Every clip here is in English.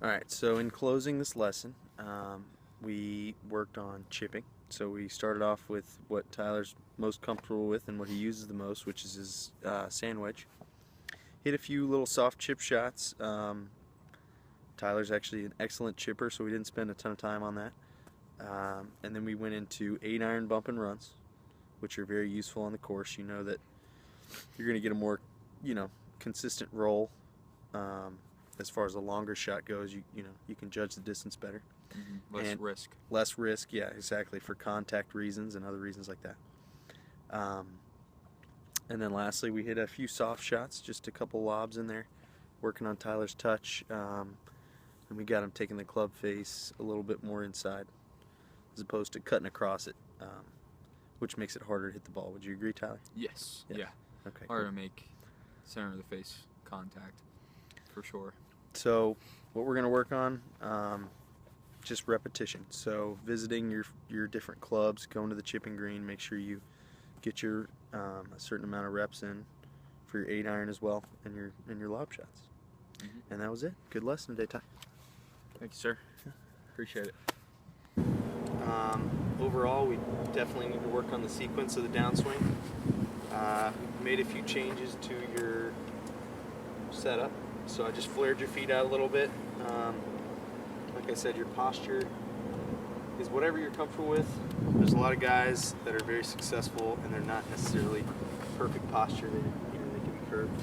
Alright, so in closing this lesson, we worked on chipping. So we started off with what Tyler's most comfortable with and what he uses the most, which is his sand wedge. Hit a few little soft chip shots. Tyler's actually an excellent chipper, so we didn't spend a ton of time on that. And then we went into 8-iron bump and runs, which are very useful on the course. You know that you're going to get a more, consistent roll. As far as a longer shot goes, you can judge the distance better. Less risk. Less risk, yeah, exactly, for contact reasons and other reasons like that. And then lastly, we hit a few soft shots, just a couple lobs in there, working on Tyler's touch, and we got him taking the club face a little bit more inside, as opposed to cutting across it, which makes it harder to hit the ball. Would you agree, Tyler? Yes. Yeah. Okay. Harder Cool. to make center of the face contact, for sure. So what we're going to work on, just repetition. So visiting your different clubs, going to the chipping green, make sure you get your a certain amount of reps in for your 8-iron as well, and your lob shots. And that was it. Good lesson today, Ty. Thank you, sir. Yeah. Appreciate it. Overall, we definitely need to work on the sequence of the downswing. Made a few changes to your setup. So I just flared your feet out a little bit. Like I said, your posture is whatever you're comfortable with. There's a lot of guys that are very successful and they're not necessarily perfect posture. They can be curved.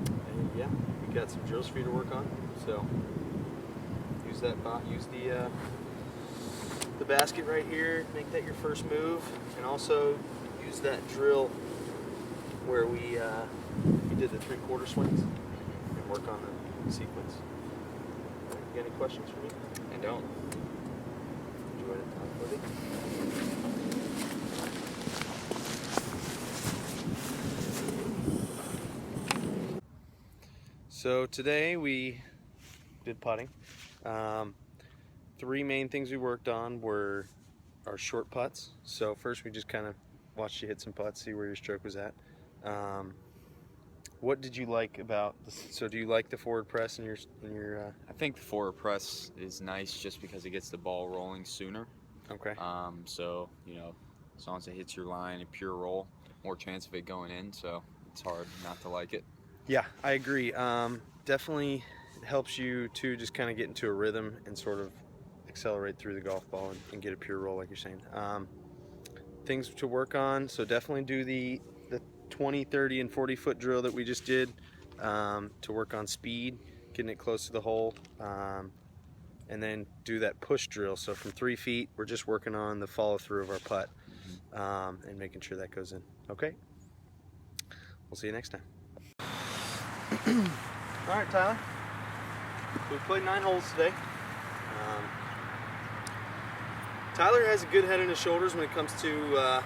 And yeah, we got some drills for you to work on. So use the basket right here. Make that your first move, and also use that drill where we did the 3/4 swings and work on the sequence. You got any questions for me? I don't. Enjoyed it, buddy. So today we did putting. 3 main things we worked on were our short putts. So first we just kind of watched you hit some putts, see where your stroke was at. What did you like about this? So do you like the forward press in your I think the forward press is nice just because it gets the ball rolling sooner. Okay. So, as long as it hits your line, a pure roll, more chance of it going in, so it's hard not to like it. Yeah, I agree. Definitely helps you to just kind of get into a rhythm and sort of accelerate through the golf ball and get a pure roll, like you're saying. Things to work on, so definitely do the 20, 30, and 40-foot drill that we just did to work on speed, getting it close to the hole, and then do that push drill. So from 3 feet, we're just working on the follow-through of our putt and making sure that goes in. Okay? We'll see you next time. All right, Tyler. We played 9 holes today. Tyler has a good head on his shoulders when it comes to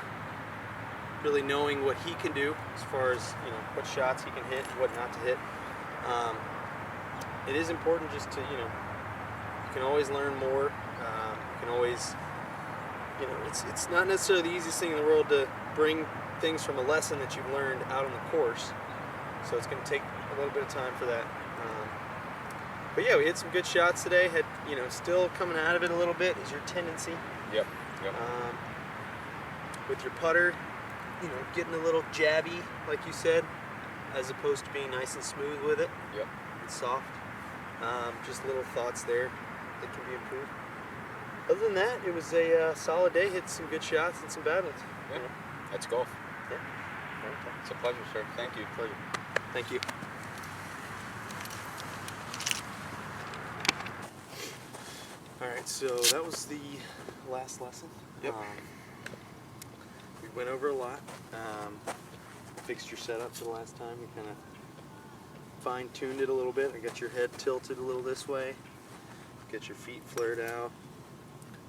really knowing what he can do as far as what shots he can hit and what not to hit. It is important just to you can always learn more. You can always it's not necessarily the easiest thing in the world to bring things from a lesson that you've learned out on the course. So it's going to take a little bit of time for that. But yeah, we hit some good shots today. Had still coming out of it a little bit is your tendency. Yep. With your putter, getting a little jabby, like you said, as opposed to being nice and smooth with it. Yep. And soft. Just little thoughts there that can be improved. Other than that, it was a solid day. Hit some good shots and some bad ones. Yeah. That's golf. Yeah. It's a pleasure, sir. Thank you. Pleasure. Thank you. Alright, so that was the last lesson. Yep. We went over a lot. Fixed your setup for the last time. We kind of fine-tuned it a little bit. I got your head tilted a little this way. Get your feet flared out.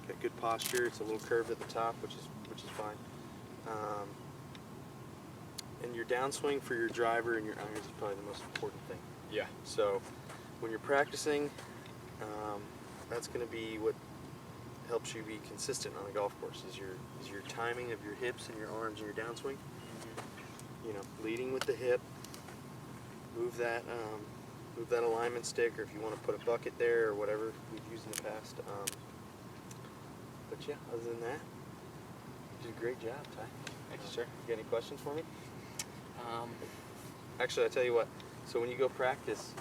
Got good posture. It's a little curved at the top, which is fine. And your downswing for your driver and your irons is probably the most important thing. Yeah. So when you're practicing, that's going to be what helps you be consistent on the golf course. Is your timing of your hips and your arms and your downswing. Leading with the hip. Move that move that alignment stick, or if you want to put a bucket there or whatever we've used in the past. But yeah, other than that, you did a great job, Ty. Thank you, sir. You got any questions for me? Actually, I'll tell you what. So when you go practice,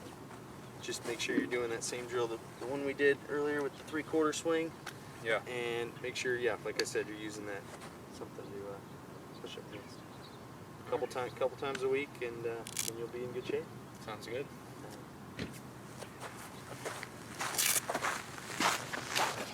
just make sure you're doing that same drill, the one we did earlier with the 3/4 swing. Yeah. And make sure, yeah, like I said, you're using that something to push up against. Couple times a week, and you'll be in good shape. Sounds good.